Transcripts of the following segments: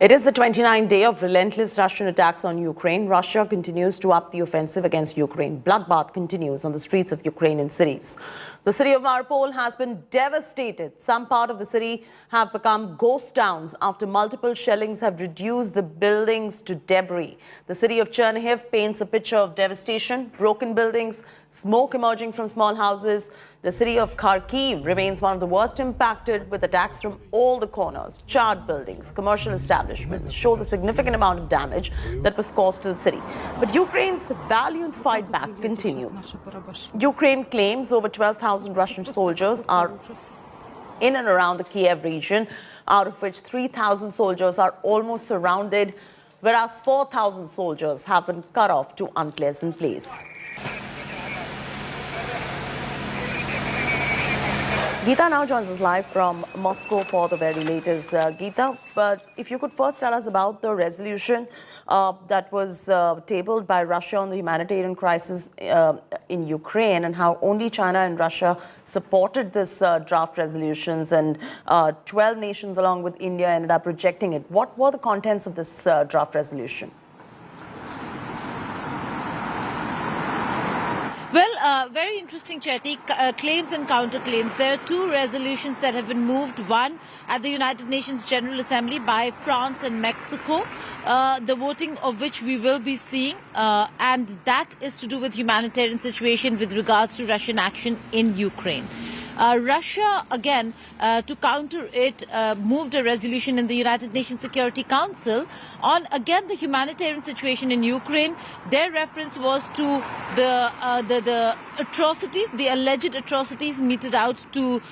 It is the 29th day of relentless Russian attacks on Ukraine. Russia continues to up the offensive against Ukraine. Bloodbath continues on the streets of Ukrainian cities. The city of Mariupol has been devastated. Some part of the city have become ghost towns after multiple shellings have reduced the buildings to debris. The city of Chernihiv paints a picture of devastation, broken buildings, smoke emerging from small houses. The city of Kharkiv remains one of the worst impacted, with attacks from all the corners. Charred buildings, commercial establishments show the significant amount of damage that was caused to the city. But Ukraine's valiant fight back continues. Ukraine claims over 12,000 Russian soldiers are in and around the Kiev region, out of which 3,000 soldiers are almost surrounded, whereas 4,000 soldiers have been cut off to unpleasant place. Geeta now joins us live from Moscow for the very latest. Geeta, but if you could first tell us about the resolution that was tabled by Russia on the humanitarian crisis in Ukraine, and how only China and Russia supported this draft resolutions, and 12 nations along with India ended up rejecting it. What were the contents of this draft resolution? Well, very interesting, Chaiti. Claims and counterclaims. There are two resolutions that have been moved. One at the United Nations General Assembly by France and Mexico, the voting of which we will be seeing. And that is to do with humanitarian situation with regards to Russian action in Ukraine. Russia, again, to counter it, moved a resolution in the United Nations Security Council on, again, the humanitarian situation in Ukraine. Their reference was to the atrocities, the alleged atrocities meted out to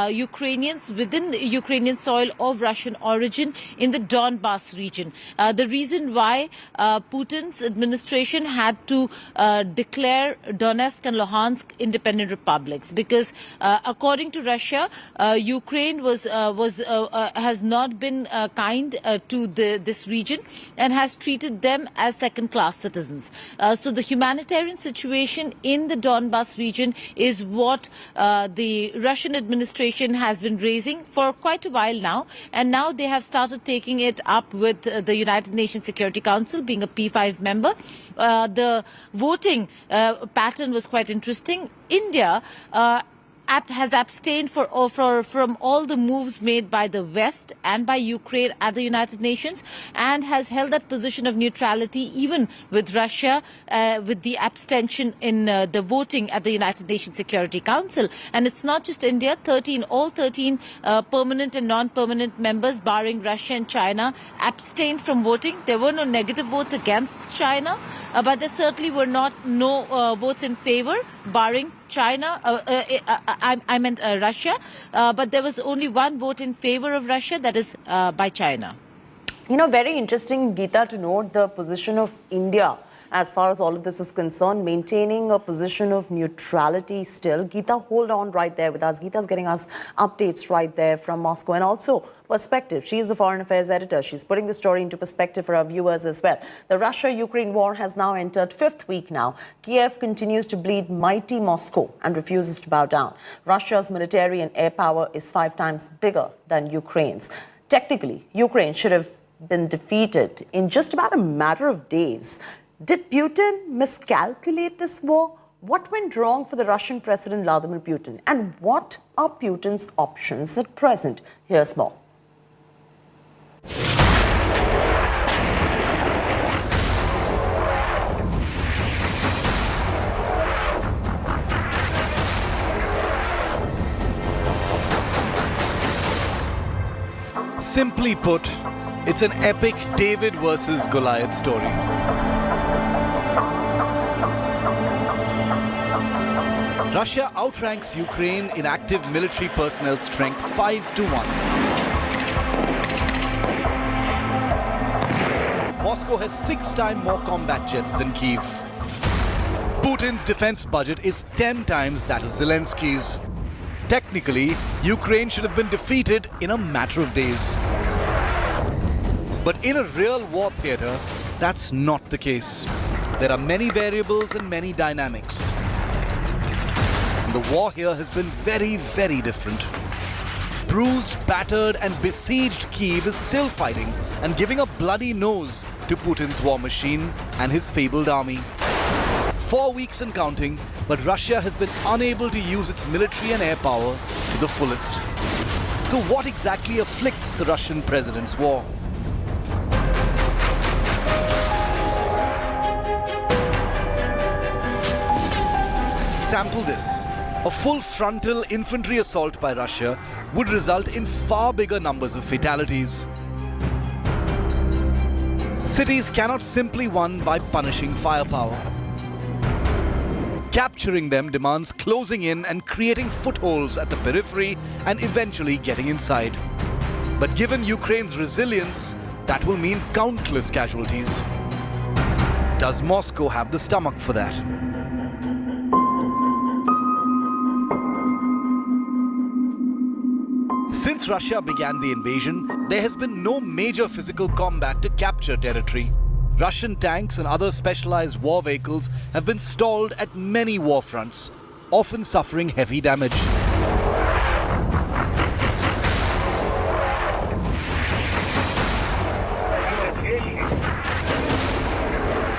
Ukrainians within Ukrainian soil of Russian origin in the Donbas region. The reason why Putin's administration had to declare Donetsk and Luhansk independent republics, because according to Russia, Ukraine has not been kind to this region and has treated them as second-class citizens. So the humanitarian situation in the Donbas region is what the Russian administration has been raising for quite a while now, and now they have started taking it up with the United Nations Security Council, being a P5 member. The voting pattern was quite interesting. India has abstained from all the moves made by the West and by Ukraine at the United Nations, and has held that position of neutrality even with Russia, with the abstention in the voting at the United Nations Security Council. And it's not just India. All 13 permanent and non-permanent members, barring Russia and China, abstained from voting. There were no negative votes against China, but there certainly were no votes in favor, barring China, I meant Russia, but there was only one vote in favor of Russia, that is by China. You know, very interesting, Geeta, to note the position of India as far as all of this is concerned, maintaining a position of neutrality still. Geeta, hold on right there with us. Geeta's getting us updates right there from Moscow, and also perspective. She's the foreign affairs editor. She's putting the story into perspective for our viewers as well. The Russia-Ukraine war has now entered 5th week now. Kiev continues to bleed mighty Moscow and refuses to bow down. Russia's military and air power is 5 times bigger than Ukraine's. Technically, Ukraine should have been defeated in just about a matter of days. Did Putin miscalculate this war? What went wrong for the Russian President Vladimir Putin? And what are Putin's options at present? Here's more. Simply put, it's an epic David versus Goliath story. Russia outranks Ukraine in active military personnel strength 5-1. Moscow has 6 times more combat jets than Kyiv. Putin's defense budget is 10 times that of Zelensky's. Technically, Ukraine should have been defeated in a matter of days. But in a real war theater, that's not the case. There are many variables and many dynamics. And the war here has been very, very different. bruised, battered and besieged Kyiv is still fighting and giving a bloody nose to Putin's war machine and his fabled army. 4 weeks and counting, but Russia has been unable to use its military and air power to the fullest. So what exactly afflicts the Russian president's war? Sample this. A full frontal infantry assault by Russia would result in far bigger numbers of fatalities. Cities cannot simply won by punishing firepower. Capturing them demands closing in and creating footholds at the periphery and eventually getting inside. But given Ukraine's resilience, that will mean countless casualties. Does Moscow have the stomach for that? Since Russia began the invasion, there has been no major physical combat to capture territory. Russian tanks and other specialized war vehicles have been stalled at many war fronts, often suffering heavy damage.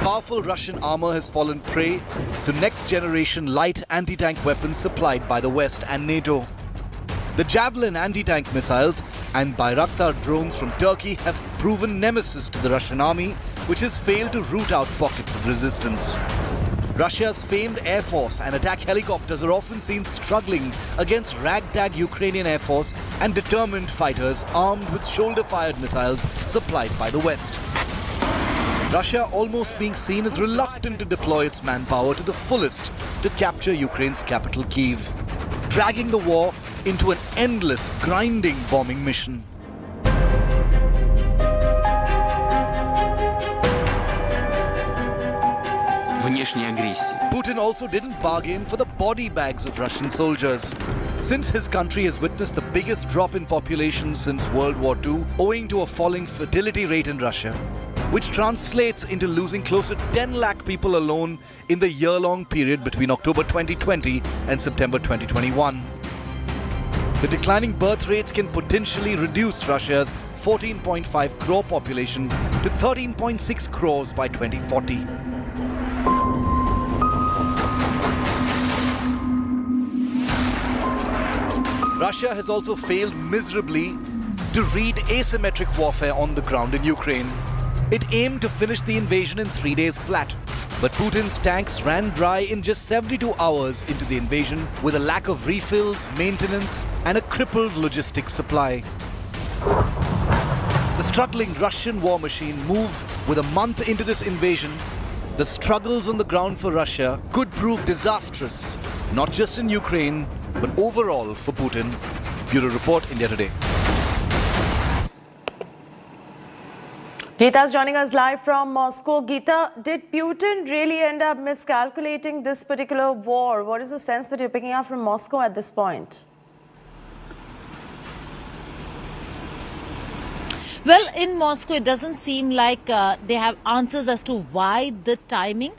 Powerful Russian armor has fallen prey to next-generation light anti-tank weapons supplied by the West and NATO. The Javelin anti-tank missiles and Bayraktar drones from Turkey have proven nemesis to the Russian army, which has failed to root out pockets of resistance. Russia's famed air force and attack helicopters are often seen struggling against ragtag Ukrainian air force and determined fighters armed with shoulder-fired missiles supplied by the West. Russia almost being seen as reluctant to deploy its manpower to the fullest to capture Ukraine's capital Kyiv, dragging the war into an endless, grinding bombing mission. Putin also didn't bargain for the body bags of Russian soldiers. Since his country has witnessed the biggest drop in population since World War II, owing to a falling fertility rate in Russia, which translates into losing close to 10 lakh people alone in the year-long period between October 2020 and September 2021. The declining birth rates can potentially reduce Russia's 14.5 crore population to 13.6 crores by 2040. Russia has also failed miserably to read asymmetric warfare on the ground in Ukraine. It aimed to finish the invasion in 3 days flat, but Putin's tanks ran dry in just 72 hours into the invasion with a lack of refills, maintenance, and a crippled logistics supply. The struggling Russian war machine moves with a month into this invasion. The struggles on the ground for Russia could prove disastrous, not just in Ukraine, but overall for Putin. Bureau Report, India Today. Geeta is joining us live from Moscow. Geeta, did Putin really end up miscalculating this particular war? What is the sense that you're picking up from Moscow at this point? Well, in Moscow, it doesn't seem like they have answers as to why the timing.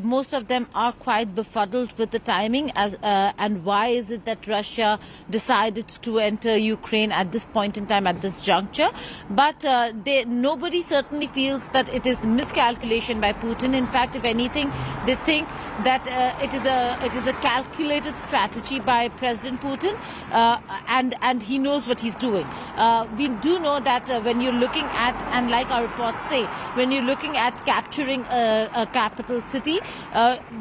Most of them are quite befuddled with the timing and why is it that Russia decided to enter Ukraine at this point in time, at this juncture. But nobody certainly feels that it is miscalculation by Putin. In fact, if anything, they think that it is a calculated strategy by President Putin and he knows what he's doing. We do know that when you're looking at, and like our reports say, when you're looking at capturing a capital city,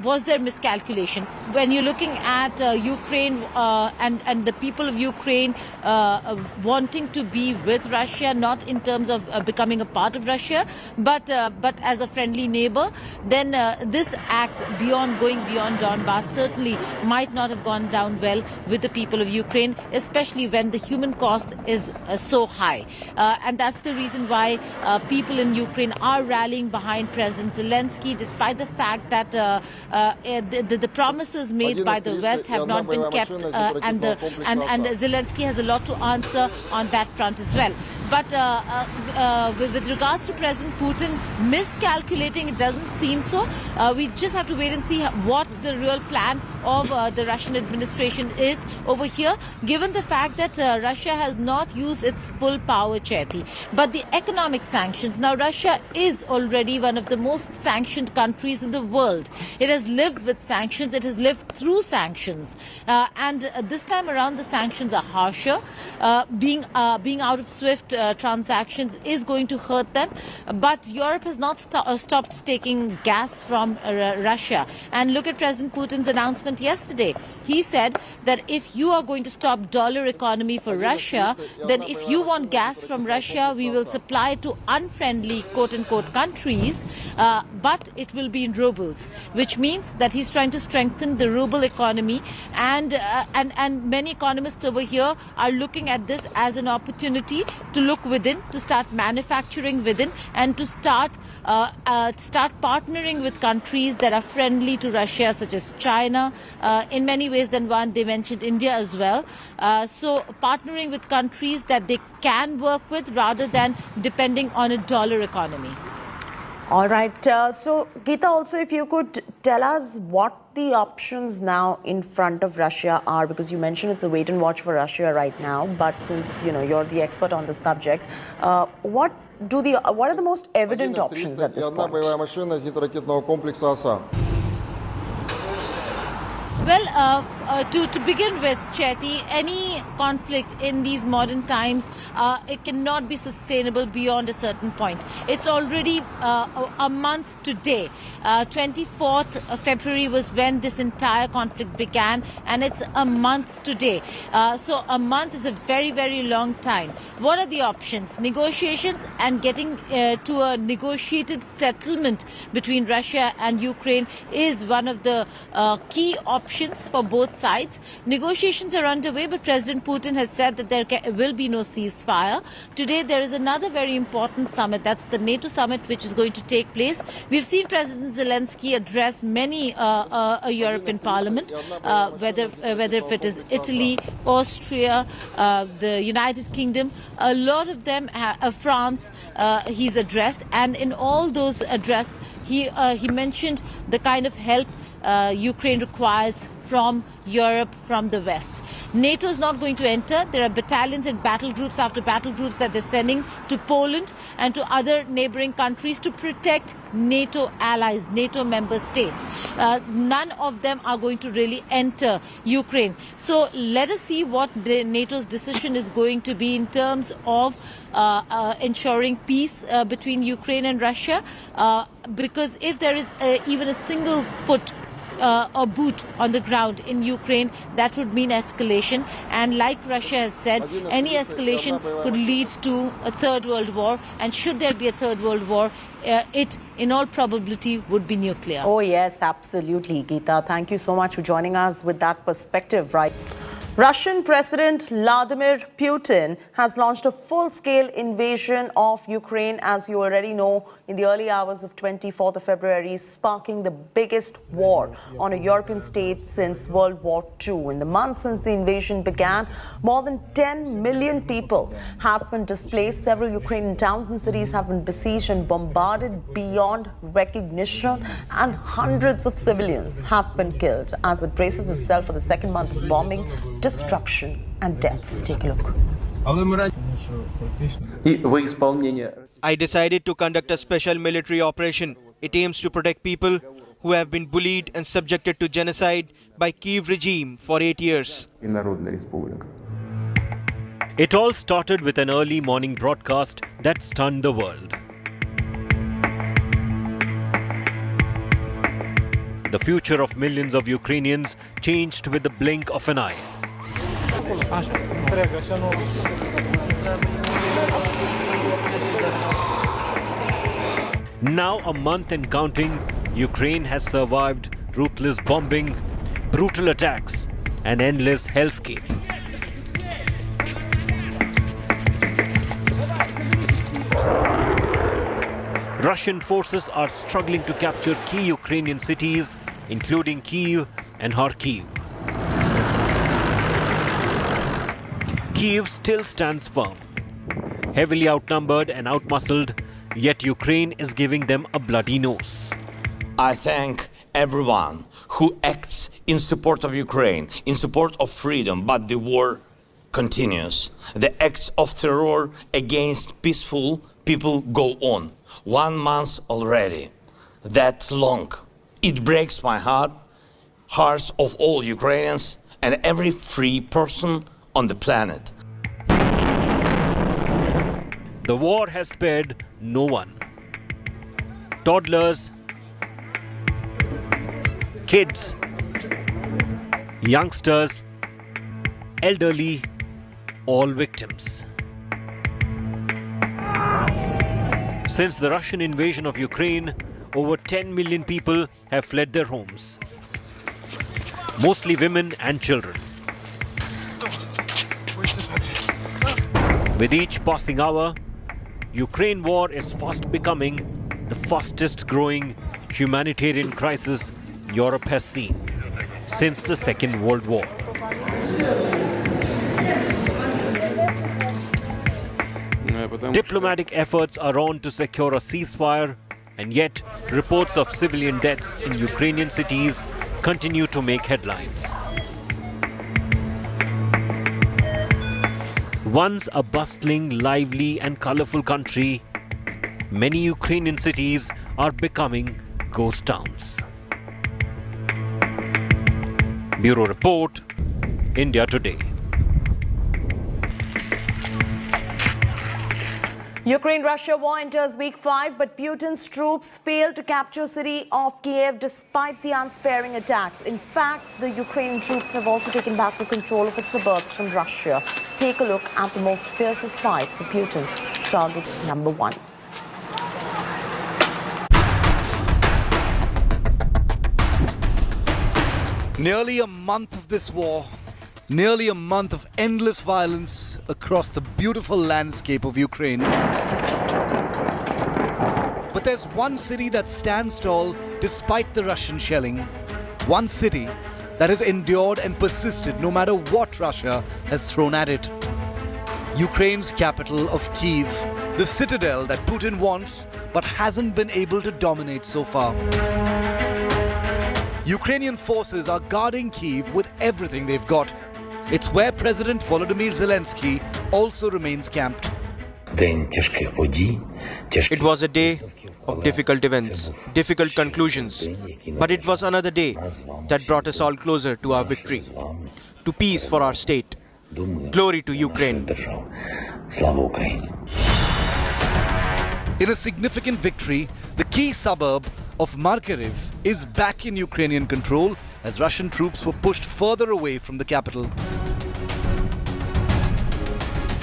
was there miscalculation? When you're looking at Ukraine and the people of Ukraine wanting to be with Russia, not in terms of becoming a part of Russia, but as a friendly neighbor, then this act going beyond Donbass certainly might not have gone down well with the people of Ukraine, especially when the human cost is so high. And that's the reason why people in Ukraine are rallying behind President Zelensky, despite the fact that the promises made by the West have not been kept, and Zelensky has a lot to answer on that front as well. But with regards to President Putin miscalculating, it doesn't seem so. We just have to wait and see what the real plan of the Russian administration is over here, given the fact that Russia has not used its full power, Chaiti. But the economic sanctions, now Russia is already one of the most sanctioned countries in the world. It has lived with sanctions, it has lived through sanctions. And this time around the sanctions are harsher. Being out of SWIFT transactions is going to hurt them. But Europe has not stopped taking gas from Russia. And look at President Putin's announcement yesterday. He said that if you are going to stop dollar economy for Russia, then if you want gas from Russia, we will supply it to unfriendly quote-unquote countries, but it will be in rubles, which means that he's trying to strengthen the ruble economy. And many economists over here are looking at this as an opportunity to look within, to start manufacturing within, and to start partnering with countries that are friendly to Russia, such as China. In many ways, then one, they mentioned India as well. So partnering with countries that they can work with rather than depending on a dollar economy. All right. So, Geeta, also, if you could tell us what the options now in front of Russia are, because you mentioned it's a wait and watch for Russia right now. But since you're the expert on the subject, what are the most evident options at this point? Well, to begin with, Chaiti, any conflict in these modern times, it cannot be sustainable beyond a certain point. It's already a month today. 24th February was when this entire conflict began, and it's a month today. So a month is a very, very long time. What are the options? Negotiations and getting to a negotiated settlement between Russia and Ukraine is one of the key options for both sides. Negotiations are underway, but President Putin has said that there will be no ceasefire. Today, there is another very important summit. That's the NATO summit, which is going to take place. We've seen President Zelensky address many a European parliament, whether if it is Italy, Austria, the United Kingdom, a lot of them, France, he's addressed. And in all those addresses, he mentioned the kind of help Ukraine requires from Europe, from the West. NATO is not going to enter. There are battalions and battle groups after battle groups that they're sending to Poland and to other neighboring countries to protect NATO allies, NATO member states. None of them are going to really enter Ukraine. So let us see what NATO's decision is going to be in terms of ensuring peace between Ukraine and Russia. Because if there is even a single foot or boot on the ground in Ukraine, that would mean escalation. And like Russia has said, any escalation could lead to a third world war. And should there be a third world war, it, in all probability, would be nuclear. Oh, yes, absolutely, Geeta. Thank you so much for joining us with that perspective, right? Russian President Vladimir Putin has launched a full-scale invasion of Ukraine, as you already know, in the early hours of 24th of February, sparking the biggest war on a European state since World War II. In the month since the invasion began, more than 10 million people have been displaced. Several Ukrainian towns and cities have been besieged and bombarded beyond recognition, and hundreds of civilians have been killed as it braces itself for the second month of bombing, destruction and deaths. Take a look. I decided to conduct a special military operation. It aims to protect people who have been bullied and subjected to genocide by Kiev regime for 8 years. It all started with an early morning broadcast that stunned the world. The future of millions of Ukrainians changed with the blink of an eye. Now, a month and counting, Ukraine has survived ruthless bombing, brutal attacks, and endless hellscape. Russian forces are struggling to capture key Ukrainian cities, including Kyiv and Kharkiv. Kyiv still stands firm. Heavily outnumbered and outmuscled, yet Ukraine is giving them a bloody nose. I thank everyone who acts in support of Ukraine, in support of freedom, but the war continues. The acts of terror against peaceful people go on. 1 month already. That's long. It breaks my heart, hearts of all Ukrainians and every free person on the planet. The war has spared no one. Toddlers, kids, youngsters, elderly, all victims. Since the Russian invasion of Ukraine, over 10 million people have fled their homes, mostly women and children. With each passing hour, Ukraine war is fast becoming the fastest growing humanitarian crisis Europe has seen since the Second World War. Diplomatic efforts are on to secure a ceasefire, and yet reports of civilian deaths in Ukrainian cities continue to make headlines. Once a bustling, lively and colorful country, many Ukrainian cities are becoming ghost towns. Bureau Report, India Today. Ukraine-Russia war enters week 5, but Putin's troops failed to capture city of Kiev despite the unsparing attacks. In fact, the Ukrainian troops have also taken back the control of its suburbs from Russia. Take a look at the most fiercest fight for Putin's target number 1. Nearly a month of this war, nearly a month of endless violence across the beautiful landscape of Ukraine. But there's one city that stands tall despite the Russian shelling. One city that has endured and persisted no matter what Russia has thrown at it. Ukraine's capital of Kyiv, the citadel that Putin wants but hasn't been able to dominate so far. Ukrainian forces are guarding Kyiv with everything they've got. It's where President Volodymyr Zelensky also remains camped. It was a day of difficult events, difficult conclusions, but it was another day that brought us all closer to our victory, to peace for our state. Glory to Ukraine. In a significant victory, the key suburb of Markiv is back in Ukrainian control as Russian troops were pushed further away from the capital.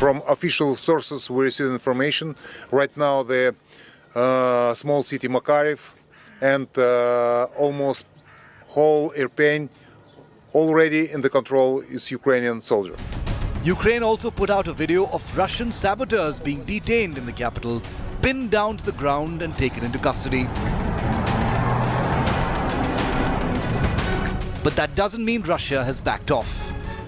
From official sources, we receive information. Right now, the small city Makariv and almost whole Irpin already in the control is Ukrainian soldier. Ukraine also put out a video of Russian saboteurs being detained in the capital, pinned down to the ground and taken into custody. But that doesn't mean Russia has backed off.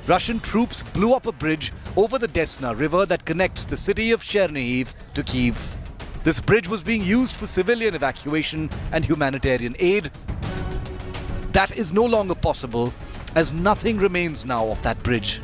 Russian troops blew up a bridge over the Desna River that connects the city of Chernihiv to Kyiv. This bridge was being used for civilian evacuation and humanitarian aid. That is no longer possible, as nothing remains now of that bridge.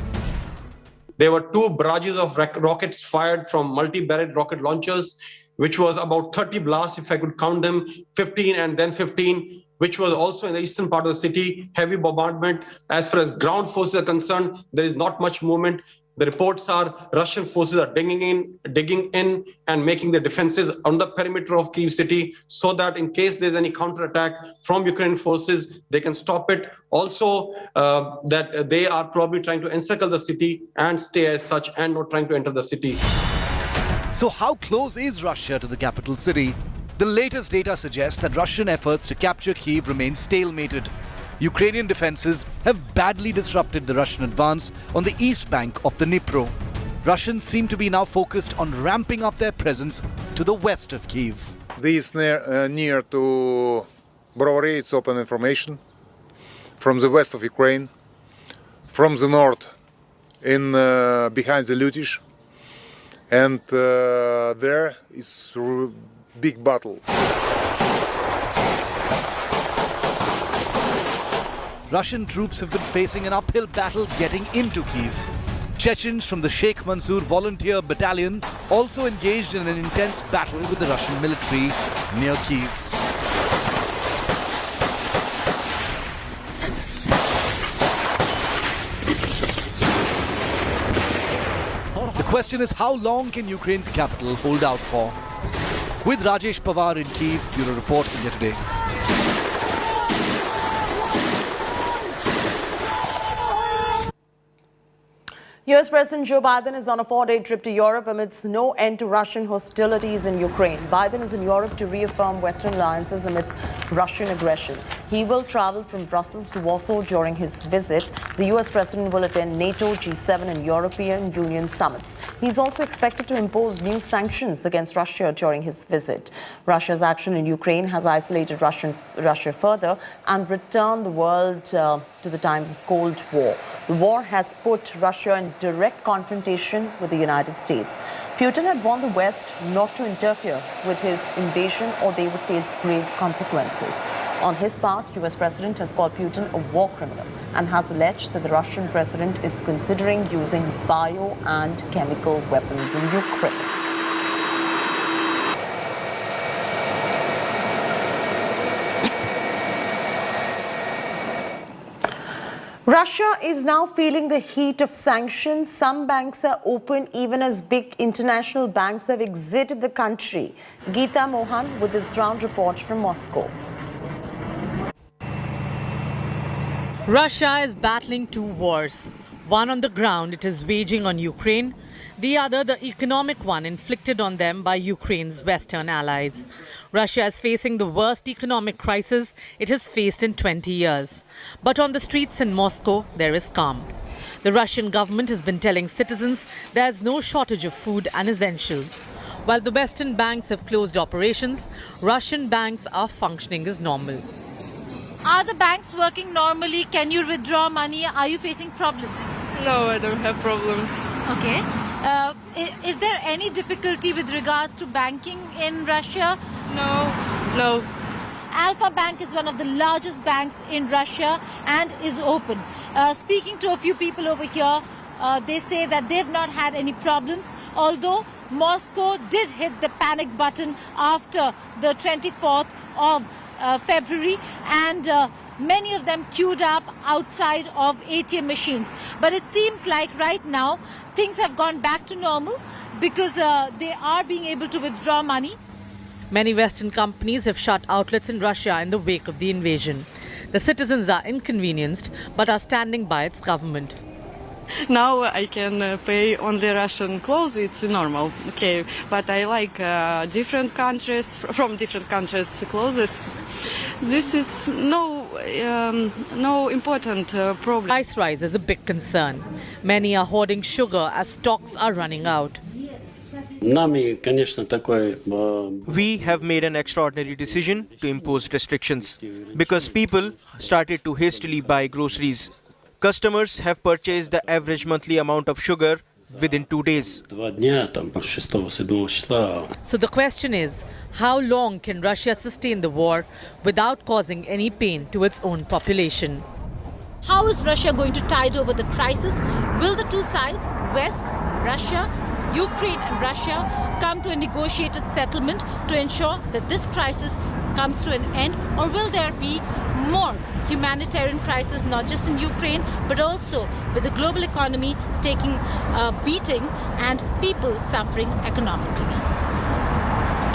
There were 2 barrages of rockets fired from multi-barrel rocket launchers, which was about 30 blasts, if I could count them, 15 and then 15, which was also in the eastern part of the city, heavy bombardment. As far as ground forces are concerned, there is not much movement. The reports are Russian forces are digging in and making the defenses on the perimeter of Kyiv city so that in case there's any counterattack from Ukrainian forces, they can stop it. Also, that they are probably trying to encircle the city and stay as such and not trying to enter the city. So how close is Russia to the capital city? The latest data suggests that Russian efforts to capture Kyiv remain stalemated. Ukrainian defenses have badly disrupted the Russian advance on the east bank of the Dnipro. Russians seem to be now focused on ramping up their presence to the west of Kyiv. This near to Brovary, it's open information. From the west of Ukraine, from the north, in behind the Lutish, and there is big battle. Russian troops have been facing an uphill battle getting into Kyiv. Chechens from the Sheikh Mansour Volunteer Battalion also engaged in an intense battle with the Russian military near Kyiv. The question is, how long can Ukraine's capital hold out for? With Rajesh Pawar in Kyiv, Bureau Report, India Today. US President Joe Biden is on a 4-day trip to Europe amidst no end to Russian hostilities in Ukraine. Biden is in Europe to reaffirm Western alliances amidst Russian aggression. He will travel from Brussels to Warsaw during his visit. The US President will attend NATO, G7 and European Union summits. He's also expected to impose new sanctions against Russia during his visit. Russia's action in Ukraine has isolated Russia further and returned the world to the times of Cold War. The war has put Russia in direct confrontation with the United States. Putin had warned the West not to interfere with his invasion or they would face grave consequences. On his part, US President has called Putin a war criminal and has alleged that the Russian president is considering using bio and chemical weapons in Ukraine. Russia is now feeling the heat of sanctions. Some banks are open even as big international banks have exited the country. Geeta Mohan with this ground report from Moscow. Russia is battling two wars. One on the ground it is waging on Ukraine, the other the economic one inflicted on them by Ukraine's Western allies. Russia is facing the worst economic crisis it has faced in 20 years. But on the streets in Moscow, there is calm. The Russian government has been telling citizens there is no shortage of food and essentials. While the Western banks have closed operations, Russian banks are functioning as normal. Are the banks working normally? Can you withdraw money? Are you facing problems? No, I don't have problems. Okay. Is there any difficulty with regards to banking in Russia? No. Alpha Bank is one of the largest banks in Russia and is open. Speaking to a few people over here, they say that they've not had any problems, although Moscow did hit the panic button after the 24th of February and many of them queued up outside of ATM machines. But it seems like right now things have gone back to normal because they are being able to withdraw money. Many Western companies have shut outlets in Russia in the wake of the invasion. The citizens are inconvenienced but are standing by its government. Now I can pay only Russian clothes, it's normal, okay. But I like different countries, from different countries clothes. This is no important problem. Price rise is a big concern. Many are hoarding sugar as stocks are running out. We have made an extraordinary decision to impose restrictions because people started to hastily buy groceries. Customers have purchased the average monthly amount of sugar within 2 days. So the question is, how long can Russia sustain the war without causing any pain to its own population? How is Russia going to tide over the crisis? Will the two sides, West, Russia, Ukraine and Russia, come to a negotiated settlement to ensure that this crisis comes to an end? Or will there be more humanitarian crisis, not just in Ukraine, but also with the global economy taking a beating and people suffering economically?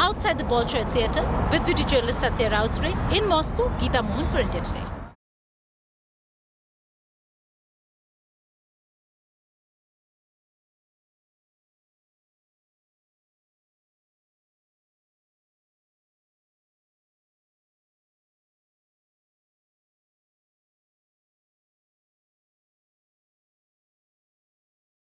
Outside the Bolshoi Theatre, with video journalist Satya Rautre in Moscow, Geeta Mohan for India Today.